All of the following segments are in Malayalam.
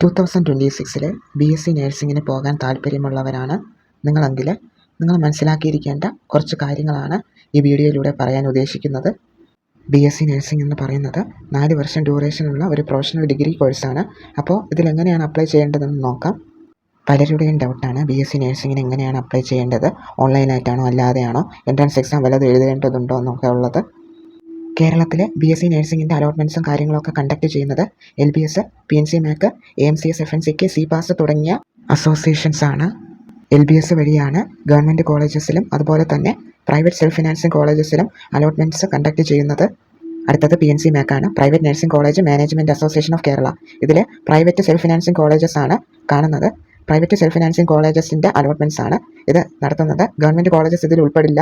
2026 BSc നഴ്സിംഗിന് പോകാൻ താൽപ്പര്യമുള്ളവരാണ് നിങ്ങളെങ്കിൽ നിങ്ങൾ മനസ്സിലാക്കിയിരിക്കേണ്ട കുറച്ച് കാര്യങ്ങളാണ് ഈ വീഡിയോയിലൂടെ പറയാൻ ഉദ്ദേശിക്കുന്നത്. BSc നഴ്സിംഗ് എന്ന് പറയുന്നത് 4 വർഷം ഡ്യൂറേഷനുള്ള ഒരു പ്രൊഫഷണൽ ഡിഗ്രി കോഴ്സാണ്. അപ്പോൾ ഇതിലെങ്ങനെയാണ് അപ്ലൈ ചെയ്യേണ്ടതെന്ന് നോക്കാം. പലരുടെയും ഡൗട്ടാണ് BSc നഴ്സിംഗിന് എങ്ങനെയാണ് അപ്ലൈ ചെയ്യേണ്ടത്, ഓൺലൈനായിട്ടാണോ അല്ലാതെയാണോ, എൻട്രൻസ് എക്സാം വല്ലതും എഴുതേണ്ടതുണ്ടോ എന്നൊക്കെ ഉള്ളത്. കേരളത്തിൽ BSc നഴ്സിംഗിൻ്റെ അലോട്ട്മെൻറ്റ്സും കാര്യങ്ങളൊക്കെ കണ്ടക്ട് ചെയ്യുന്നത് LBS, PNC MAC, AMCS, FNCK, CPAS തുടങ്ങിയ അസോസിയേഷൻസാണ്. LBS വഴിയാണ് ഗവൺമെൻറ് കോളേജസിലും അതുപോലെ തന്നെ പ്രൈവറ്റ് സെൽഫ് ഫിനാൻസിങ് കോളേജസിലും അലോട്ട്മെൻറ്റ്സ് കണ്ടക്ട് ചെയ്യുന്നത്. അടുത്തത് PNC MAC ആണ്, private nursing college management association of Kerala. ഇതിൽ പ്രൈവറ്റ് സെൽഫ് ഫിനാൻസിങ് കോളേജസ് ആണ് കാണുന്നത്. പ്രൈവറ്റ് സെൽഫ് ഫിനാൻസിങ് കോളേജസിൻ്റെ അലോട്ട്മെൻറ്റ്സ് ആണ് ഇത് നടത്തുന്നത്. ഗവൺമെൻറ് കോളേജസ് ഇതിൽ ഉൾപ്പെടില്ല.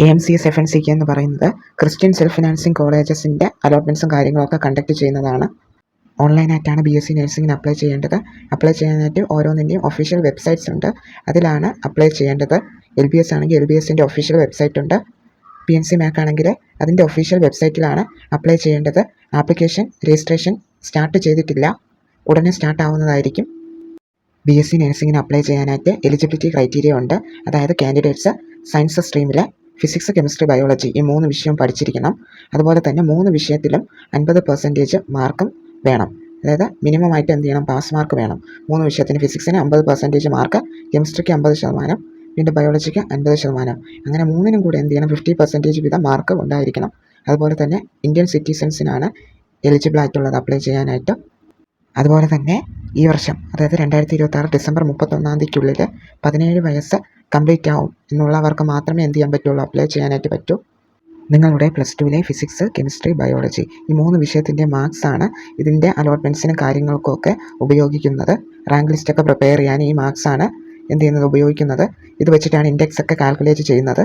AMCS, FNCK എന്ന് പറയുന്നത് ക്രിസ്ത്യൻ സെൽഫ് ഫിനാൻസിങ് കോളേജസിൻ്റെ അലോട്ട്മെൻറ്റ്സും കാര്യങ്ങളൊക്കെ കണ്ടക്ട് ചെയ്യുന്നതാണ്. ഓൺലൈനായിട്ടാണ് BSc നഴ്സിംഗിന് അപ്ലൈ ചെയ്യേണ്ടത്. അപ്ലൈ ചെയ്യാനായിട്ട് ഓരോന്നിൻ്റെയും ഒഫീഷ്യൽ വെബ്സൈറ്റ്സ് ഉണ്ട്, അതിലാണ് അപ്ലൈ ചെയ്യേണ്ടത്. LBS ആണെങ്കിൽ LBSൻ്റെ ഒഫീഷ്യൽ വെബ്സൈറ്റ് ഉണ്ട്. PNC MAC ആണെങ്കിൽ അതിൻ്റെ ഒഫീഷ്യൽ വെബ്സൈറ്റിലാണ് അപ്ലൈ ചെയ്യേണ്ടത്. ആപ്ലിക്കേഷൻ രജിസ്ട്രേഷൻ സ്റ്റാർട്ട് ചെയ്തിട്ടില്ല, ഉടനെ സ്റ്റാർട്ട് ആവുന്നതായിരിക്കും. BSc നഴ്സിംഗിന് അപ്ലൈ ചെയ്യാനായിട്ട് എലിജിബിലിറ്റി ക്രൈറ്റീരിയ ഉണ്ട്. അതായത് കാൻഡിഡേറ്റ്സ് സയൻസ് സ്ട്രീമിലെ ഫിസിക്സ്, കെമിസ്ട്രി, ബയോളജി ഈ 3 വിഷയം പഠിച്ചിരിക്കണം. അതുപോലെ തന്നെ 3 വിഷയത്തിലും 50% മാർക്കും വേണം. അതായത് മിനിമമായിട്ട് എന്ത് ചെയ്യണം, പാസ് മാർക്ക് വേണം. 3 വിഷയത്തിന് ഫിസിക്സിന് 50% മാർക്ക്, കെമിസ്ട്രിക്ക് 50%, പിന്നെ ബയോളജിക്ക് 50%. അങ്ങനെ 3നും കൂടെ എന്ത് ചെയ്യണം, 50% വീതം മാർക്ക് ഉണ്ടായിരിക്കണം. അതുപോലെ തന്നെ ഇന്ത്യൻ സിറ്റിസൺസിനാണ് എലിജിബിൾ ആയിട്ടുള്ളത് അപ്ലൈ ചെയ്യാനായിട്ട്. അതുപോലെ തന്നെ ഈ വർഷം, അതായത് 2026 ഡിസംബർ 31 17 വയസ്സ് കംപ്ലീറ്റ് ആവും എന്നുള്ളവർക്ക് മാത്രമേ എന്ത് ചെയ്യാൻ പറ്റുള്ളൂ, അപ്ലൈ ചെയ്യാനായിട്ട് പറ്റൂ. നിങ്ങളുടെ +2 ഫിസിക്സ്, കെമിസ്ട്രി, ബയോളജി ഈ 3 വിഷയത്തിൻ്റെ മാർക്സാണ് ഇതിൻ്റെ അലോട്ട്മെൻറ്റ്സിനും കാര്യങ്ങൾക്കൊക്കെ ഉപയോഗിക്കുന്നത്. റാങ്ക് ലിസ്റ്റൊക്കെ പ്രിപ്പയർ ചെയ്യാൻ ഈ മാർക്സാണ് എന്ത് ചെയ്യുന്നത്, ഉപയോഗിക്കുന്നത്. ഇത് വെച്ചിട്ടാണ് ഇൻഡെക്സ് ഒക്കെ കാൽക്കുലേറ്റ് ചെയ്യുന്നത്.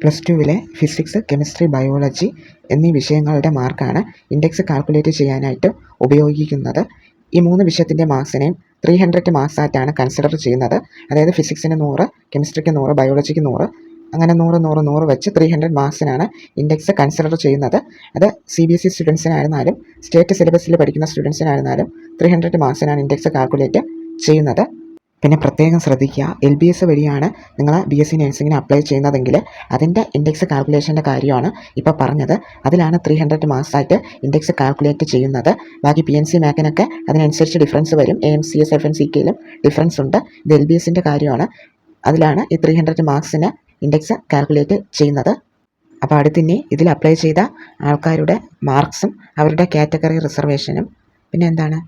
+2 ഫിസിക്സ്, കെമിസ്ട്രി, ബയോളജി എന്നീ വിഷയങ്ങളുടെ മാർക്കാണ് ഇൻഡെക്സ് കാൽക്കുലേറ്റ് ചെയ്യാനായിട്ട് ഉപയോഗിക്കുന്നത്. ഈ 3 വിഷയത്തിൻ്റെ മാർക്സിനെയും 300 മാർക്സ് ആയിട്ടാണ് കൺസിഡർ ചെയ്യുന്നത്. അതായത് ഫിസിക്സിന് 100, കെമിസ്ട്രിക്ക് 100, ബയോളജിക്ക് 100, അങ്ങനെ 100, 100, 100 വെച്ച് 300 മാർക്സിനാണ് ഇൻഡെക്സ് കൺസിഡർ ചെയ്യുന്നത്. അത് CBSE സ്റ്റുഡൻസിനായിരുന്നാലും സ്റ്റേറ്റ് സിലബസിൽ പഠിക്കുന്ന സ്റ്റുഡൻസിനായിരുന്നാലും 300 മാർക്സിനാണ് ഇൻഡെക്സ് കാൽക്കുലേറ്റ് ചെയ്യുന്നത്. പിന്നെ പ്രത്യേകം ശ്രദ്ധിക്കുക, LBS വഴിയാണ് നിങ്ങൾ BSc നഴ്സിംഗിന് അപ്ലൈ ചെയ്യുന്നതെങ്കിൽ അതിൻ്റെ ഇൻഡെക്സ് കാൽക്കുലേഷൻ്റെ കാര്യമാണ് ഇപ്പോൾ പറഞ്ഞത്. അതിലാണ് 300 മാർക്സ് ആയിട്ട് ഇൻഡെക്സ് കാൽക്കുലേറ്റ് ചെയ്യുന്നത്. ബാക്കി PNC MACനൊക്കെ അതിനനുസരിച്ച് ഡിഫറൻസ് വരും. AMCS, FNCKയിലും ഡിഫറൻസ് ഉണ്ട്. ഇത് LBSൻ്റെ കാര്യമാണ്, അതിലാണ് ഈ 300 മാർക്സിന് ഇൻഡെക്സ് കാൽക്കുലേറ്റ് ചെയ്യുന്നത്. അപ്പോൾ അടുത്തിനി ഇതിൽ അപ്ലൈ ചെയ്ത ആൾക്കാരുടെ മാർക്സും അവരുടെ കാറ്റഗറി റിസർവേഷനും പിന്നെ എന്താണ്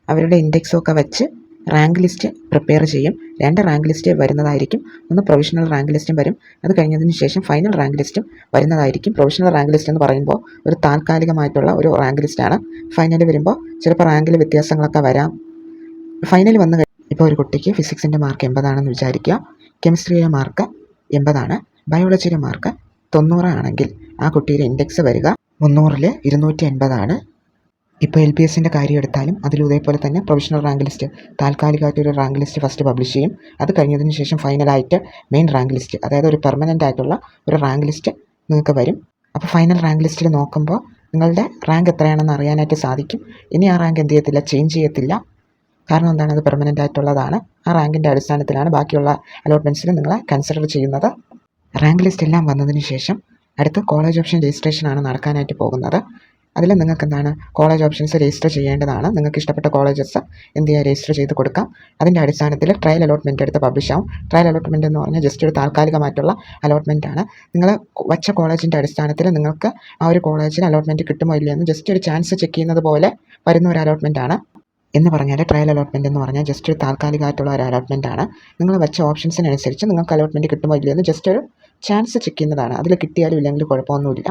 അവരുടെ ഇൻഡെക്സും ഒക്കെ വെച്ച് റാങ്ക് ലിസ്റ്റ് പ്രിപ്പയർ ചെയ്യും. 2 റാങ്ക് ലിസ്റ്റ് വരുന്നതായിരിക്കും. ഒന്ന് പ്രൊവിഷണൽ റാങ്ക് ലിസ്റ്റും വരും. അത് കഴിഞ്ഞതിന് ശേഷം ഫൈനൽ റാങ്ക് ലിസ്റ്റും വരുന്നതായിരിക്കും. പ്രൊവിഷണൽ റാങ്ക് ലിസ്റ്റ് എന്ന് പറയുമ്പോൾ ഒരു താൽക്കാലികമായിട്ടുള്ള ഒരു റാങ്ക് ലിസ്റ്റാണ്. ഫൈനൽ വരുമ്പോൾ ചിലപ്പോൾ റാങ്കിൽ വ്യത്യാസങ്ങളൊക്കെ വരാം. ഫൈനൽ വന്ന് ഇപ്പോൾ ഒരു കുട്ടിക്ക് ഫിസിക്സിൻ്റെ മാർക്ക് 80 വിചാരിക്കുക, കെമിസ്ട്രിയുടെ മാർക്ക് 80, ബയോളജിയുടെ മാർക്ക് 90 ആണെങ്കിൽ ആ കുട്ടിയുടെ ഇൻഡെക്സ് വരിക 300-ൽ 280. ഇപ്പോൾ LBSൻ്റെ കാര്യം എടുത്താലും അതിലും ഇതേപോലെ തന്നെ പ്രൊവിഷണൽ റാങ്ക് ലിസ്റ്റ്, താൽക്കാലികമായിട്ടൊരു റാങ്ക് ലിസ്റ്റ് ഫസ്റ്റ് പബ്ലിഷ് ചെയ്യും. അത് കഴിഞ്ഞതിന് ശേഷം ഫൈനലായിട്ട് മെയിൻ റാങ്ക് ലിസ്റ്റ്, അതായത് ഒരു പെർമനൻ്റ് ആയിട്ടുള്ള ഒരു റാങ്ക് ലിസ്റ്റ് നിങ്ങൾക്ക് വരും. അപ്പോൾ ഫൈനൽ റാങ്ക് ലിസ്റ്റിൽ നോക്കുമ്പോൾ നിങ്ങളുടെ റാങ്ക് എത്രയാണെന്ന് അറിയാനായിട്ട് സാധിക്കും. ഇനി ആ റാങ്ക് എന്ത് ചെയ്യത്തില്ല, ചേഞ്ച് ചെയ്യത്തില്ല. കാരണം എന്താണ്, അത് പെർമനൻ്റ് ആയിട്ടുള്ളതാണ്. ആ റാങ്കിൻ്റെ അടിസ്ഥാനത്തിലാണ് ബാക്കിയുള്ള അലോട്ട്മെൻറ്റ്സിൽ നിങ്ങളെ കൺസിഡർ ചെയ്യുന്നത്. റാങ്ക് ലിസ്റ്റ് എല്ലാം വന്നതിന് ശേഷം അടുത്ത കോളേജ് ഓപ്ഷൻ രജിസ്ട്രേഷനാണ് നടക്കാനായിട്ട് പോകുന്നത്. അതിൽ നിങ്ങൾക്ക് എന്താണ്, കോളേജ് ഓപ്ഷൻസ് രജിസ്റ്റർ ചെയ്യേണ്ടതാണ്. നിങ്ങൾക്ക് ഇഷ്ടപ്പെട്ട കോളേജസ് എന്ത് ചെയ്യുക, രജിസ്റ്റർ ചെയ്ത് കൊടുക്കാം. അതിൻ്റെ അടിസ്ഥാനത്തിൽ ട്രയൽ അലോട്ട്മെൻറ്റ് എടുത്ത് പബ്ലിഷ് ആവും. ട്രയൽ അലോട്ട്മെൻറ്റ് എന്ന് പറഞ്ഞാൽ ജസ്റ്റ് ഒരു താൽക്കാലികമായിട്ടുള്ള അലോട്ട്മെൻറ്റാണ്. നിങ്ങൾ വച്ച കോളേജിൻ്റെ അടിസ്ഥാനത്തിൽ നിങ്ങൾക്ക് ആ ഒരു കോളേജിന് അലോട്ട്മെൻറ്റ് കിട്ടുമോ ഇല്ലയെന്ന് ജസ്റ്റ് ഒരു ചാൻസ് ചെക്ക് ചെയ്യുന്നത് പോലെ വരുന്ന ഒരു അലോട്ട്മെൻറ്റാണ്. എന്ന് പറഞ്ഞാൽ ട്രയൽ അലോട്ട്മെൻറ്റ് എന്ന് പറഞ്ഞാൽ ജസ്റ്റ് ഒരു താൽക്കാലികമായിട്ടുള്ള ഒരു അലോട്ട്മെൻറ്റാണ്. നിങ്ങൾ വെച്ച ഓപ്ഷൻസിനനുസരിച്ച് നിങ്ങൾക്ക് അലോട്ട്മെൻറ്റ് കിട്ടുമോ ഇല്ലയെന്ന് ജസ്റ്റ് ഒരു ചാൻസ് ചെക്ക് ചെയ്യുന്നതാണ്. അതിൽ കിട്ടിയാലും ഇല്ലെങ്കിൽ കുഴപ്പമൊന്നുമില്ല.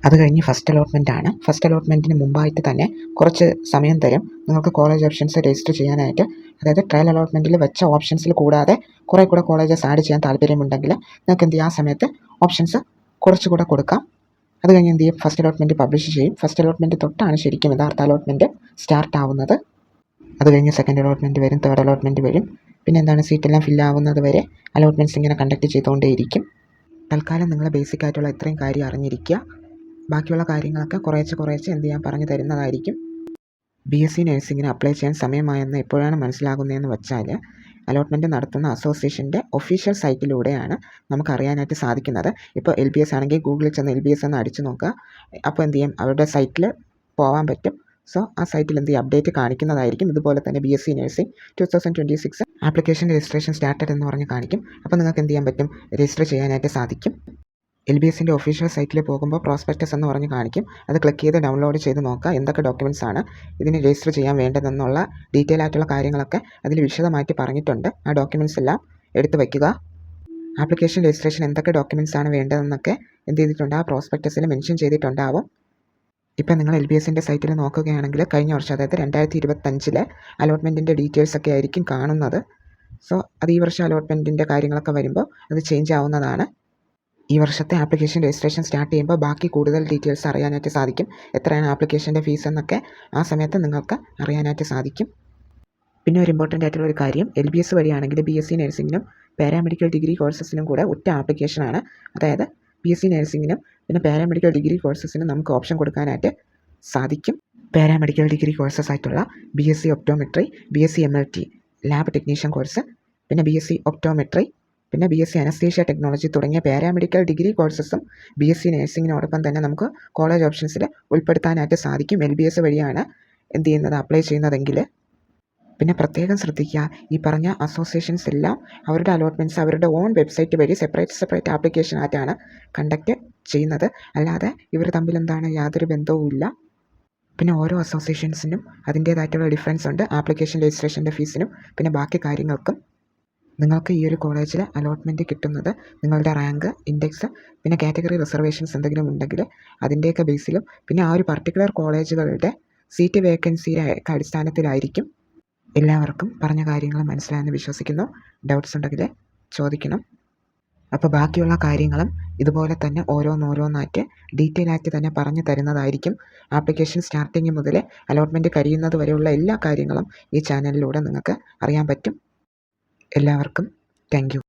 അത് കഴിഞ്ഞ് ഫസ്റ്റ് അലോട്ട്മെൻ്റ് ആണ്. ഫസ്റ്റ് അലോട്ട്മെൻറ്റിന് മുമ്പായിട്ട് തന്നെ കുറച്ച് സമയം തരും നിങ്ങൾക്ക് കോളേജ് ഓപ്ഷൻസ് രജിസ്റ്റർ ചെയ്യാനായിട്ട്. അതായത് ട്രയൽ അലോട്ട്മെൻറ്റിൽ വെച്ച ഓപ്ഷൻസിൽ കൂടാതെ കുറേ കൂടെ കോളേജസ് ആഡ് ചെയ്യാൻ താല്പര്യമുണ്ടെങ്കിൽ നിങ്ങൾക്ക് എന്ത് ചെയ്യാം, ആ സമയത്ത് ഓപ്ഷൻസ് കുറച്ചുകൂടെ കൊടുക്കാം. അത് കഴിഞ്ഞ് എന്ത് ചെയ്യും, ഫസ്റ്റ് അലോട്ട്മെൻറ്റ് പബ്ലിഷ് ചെയ്യും. ഫസ്റ്റ് അലോട്ട്മെൻറ്റ് തൊട്ടാണ് ശരിക്കും യഥാർത്ഥ അലോട്ട്മെൻറ്റ് സ്റ്റാർട്ട് ആവുന്നത്. അത് കഴിഞ്ഞ് സെക്കൻഡ് അലോട്ട്മെൻറ്റ് വരും, തേർഡ് അലോട്ട്മെൻറ്റ് വരും. പിന്നെ എന്താണ്, സീറ്റെല്ലാം ഫില്ലാവുന്നത് വരെ അലോട്ട്മെൻറ്റ്സ് ഇങ്ങനെ കണ്ടക്ട് ചെയ്തുകൊണ്ടേയിരിക്കും. തൽക്കാലം നിങ്ങൾ ബേസിക് ആയിട്ടുള്ള ഇത്രയും കാര്യം അറിഞ്ഞിരിക്കുക. ബാക്കിയുള്ള കാര്യങ്ങളൊക്കെ കുറേശ്ശെ എന്ത് ചെയ്യാൻ പറഞ്ഞു തരുന്നതായിരിക്കും. BSc നഴ്സിംഗിന് അപ്ലൈ ചെയ്യാൻ സമയമായെന്ന് എപ്പോഴാണ് മനസ്സിലാകുന്നതെന്ന് വെച്ചാൽ അലോട്ട്മെൻറ്റ് നടത്തുന്ന അസോസിയേഷൻ്റെ ഒഫീഷ്യൽ സൈറ്റിലൂടെയാണ് നമുക്കറിയാനായിട്ട് സാധിക്കുന്നത്. ഇപ്പോൾ LBS ആണെങ്കിൽ ഗൂഗിളിൽ ചെന്ന് LBS എന്ന് അടിച്ചു നോക്കുക. അപ്പോൾ എന്ത് ചെയ്യും, അവരുടെ സൈറ്റിൽ പോകാൻ പറ്റും. സോ ആ സൈറ്റിൽ എന്ത് ചെയ്യും, അപ്ഡേറ്റ് കാണിക്കുന്നതായിരിക്കും. ഇതുപോലെ തന്നെ BSc nursing 2026 application registration started എന്ന് പറഞ്ഞ് കാണിക്കും. അപ്പോൾ നിങ്ങൾക്ക് എന്ത് ചെയ്യാൻ പറ്റും, രജിസ്റ്റർ ചെയ്യാനായിട്ട് സാധിക്കും. LBSൻ്റെ ഒഫീഷ്യൽ സൈറ്റിൽ പോകുമ്പോൾ പ്രോസ്പെക്ടസ് എന്ന് പറഞ്ഞ് കാണിക്കും. അത് ക്ലിക്ക് ചെയ്ത് ഡൗൺലോഡ് ചെയ്ത് നോക്കുക എന്തൊക്കെ ഡോക്യുമെൻറ്റ്സ് ആണ് ഇതിന് രജിസ്റ്റർ ചെയ്യാൻ വേണ്ടതെന്നുള്ള ഡീറ്റെയിൽ ആയിട്ടുള്ള കാര്യങ്ങളൊക്കെ അതിൽ വിശദമായിട്ട് പറഞ്ഞിട്ടുണ്ട്. ആ ഡോക്യുമെൻറ്റ്സ് എല്ലാം എടുത്ത് വയ്ക്കുക. ആപ്ലിക്കേഷൻ രജിസ്ട്രേഷൻ എന്തൊക്കെ ഡോക്യുമെൻറ്റ്സ് ആണ് വേണ്ടതെന്നൊക്കെ എന്ത് ചെയ്തിട്ടുണ്ട്, ആ പ്രോസ്പെക്ടസിൽ മെൻഷൻ ചെയ്തിട്ടുണ്ടാവും. ഇപ്പം നിങ്ങൾ LBSൻ്റെ സൈറ്റിൽ നോക്കുകയാണെങ്കിൽ കഴിഞ്ഞ വർഷം, അതായത് 2025 അലോട്ട്മെൻറ്റിൻ്റെ ഡീറ്റെയിൽസ് ഒക്കെ ആയിരിക്കും കാണുന്നത്. സോ അത് ഈ വർഷം അലോട്ട്മെൻറ്റിൻ്റെ കാര്യങ്ങളൊക്കെ വരുമ്പോൾ അത് ചേഞ്ച് ആവുന്നതാണ്. ഈ വർഷത്തെ ആപ്ലിക്കേഷൻ രജിസ്ട്രേഷൻ സ്റ്റാർട്ട് ചെയ്യുമ്പോൾ ബാക്കി കൂടുതൽ ഡീറ്റെയിൽസ് അറിയാനായിട്ട് സാധിക്കും. എത്രയാണ് ആപ്ലിക്കേഷൻ്റെ ഫീസ് എന്നൊക്കെ ആ സമയത്ത് നിങ്ങൾക്ക് അറിയാനായിട്ട് സാധിക്കും. പിന്നെ ഒരു ഇമ്പോർട്ടൻ്റ് ആയിട്ടുള്ള ഒരു കാര്യം, LBS വഴിയാണെങ്കിൽ BSc നഴ്സിംഗിനും പാരാമെഡിക്കൽ ഡിഗ്രി കോഴ്സസിനും കൂടെ ഒറ്റ ആപ്ലിക്കേഷനാണ്. അതായത് BSc നഴ്സിംഗിനും പിന്നെ പാരാമെഡിക്കൽ ഡിഗ്രി കോഴ്സസിനും നമുക്ക് ഓപ്ഷൻ കൊടുക്കാനായിട്ട് സാധിക്കും. പാരാമെഡിക്കൽ ഡിഗ്രി കോഴ്സസ് ആയിട്ടുള്ള BSc optometry, BSc MLT lab technician course, പിന്നെ BSc ഒപ്റ്റോമെട്രി, പിന്നെ BSc അനസ്തേഷ്യ ടെക്നോളജി തുടങ്ങിയ പാരാമെഡിക്കൽ ഡിഗ്രി കോഴ്സസും BSc നഴ്സിംഗിനോടൊപ്പം തന്നെ നമുക്ക് കോളേജ് ഓപ്ഷൻസിൽ ഉൾപ്പെടുത്താനായിട്ട് സാധിക്കും. LBS വഴിയാണ് എന്ത് ചെയ്യുന്നത്, അപ്ലൈ ചെയ്യുന്നതെങ്കിൽ. പിന്നെ പ്രത്യേകം ശ്രദ്ധിക്കുക, ഈ പറഞ്ഞ അസോസിയേഷൻസ് എല്ലാം അവരുടെ അലോട്ട്മെൻറ്റ്സ് അവരുടെ ഓൺ വെബ്സൈറ്റ് വഴി സെപ്പറേറ്റ് ആപ്ലിക്കേഷൻ ആയിട്ടാണ് കണ്ടക്റ്റ് ചെയ്യുന്നത്. അല്ലാതെ ഇവർ തമ്മിൽ എന്താണ് യാതൊരു ബന്ധവുമില്ല. പിന്നെ ഓരോ അസോസിയേഷൻസിനും അതിൻ്റേതായിട്ടുള്ള ഡിഫറൻസ് ഉണ്ട്, ആപ്ലിക്കേഷൻ രജിസ്ട്രേഷൻ്റെ ഫീസിനും പിന്നെ ബാക്കി കാര്യങ്ങൾക്കും. നിങ്ങൾക്ക് ഈ ഒരു കോളേജിൽ അലോട്ട്മെൻറ്റ് കിട്ടുന്നത് നിങ്ങളുടെ റാങ്ക്, ഇൻഡെക്സ്, പിന്നെ കാറ്റഗറി റിസർവേഷൻസ് എന്തെങ്കിലും ഉണ്ടെങ്കിൽ അതിൻ്റെയൊക്കെ ബേസിലും പിന്നെ ആ ഒരു പർട്ടിക്കുലർ കോളേജുകളുടെ സീറ്റ് വേക്കൻസിയുടെ അടിസ്ഥാനത്തിലായിരിക്കും. എല്ലാവർക്കും പറഞ്ഞ കാര്യങ്ങൾ മനസ്സിലായെന്ന് വിശ്വസിക്കുന്നു. ഡൗട്ട്സ് ഉണ്ടെങ്കിൽ ചോദിക്കണം. അപ്പോൾ ബാക്കിയുള്ള കാര്യങ്ങളും ഇതുപോലെ തന്നെ ഓരോന്നായിട്ട് ഡീറ്റെയിൽ ആയിട്ട് തന്നെ പറഞ്ഞു തരുന്നതായിരിക്കും. ആപ്ലിക്കേഷൻ സ്റ്റാർട്ടിങ് മുതൽ അലോട്ട്മെൻറ്റ് കഴിയുന്നത് വരെയുള്ള എല്ലാ കാര്യങ്ങളും ഈ ചാനലിലൂടെ നിങ്ങൾക്ക് അറിയാൻ പറ്റും. എല്ലാവർക്കും താങ്ക് യു.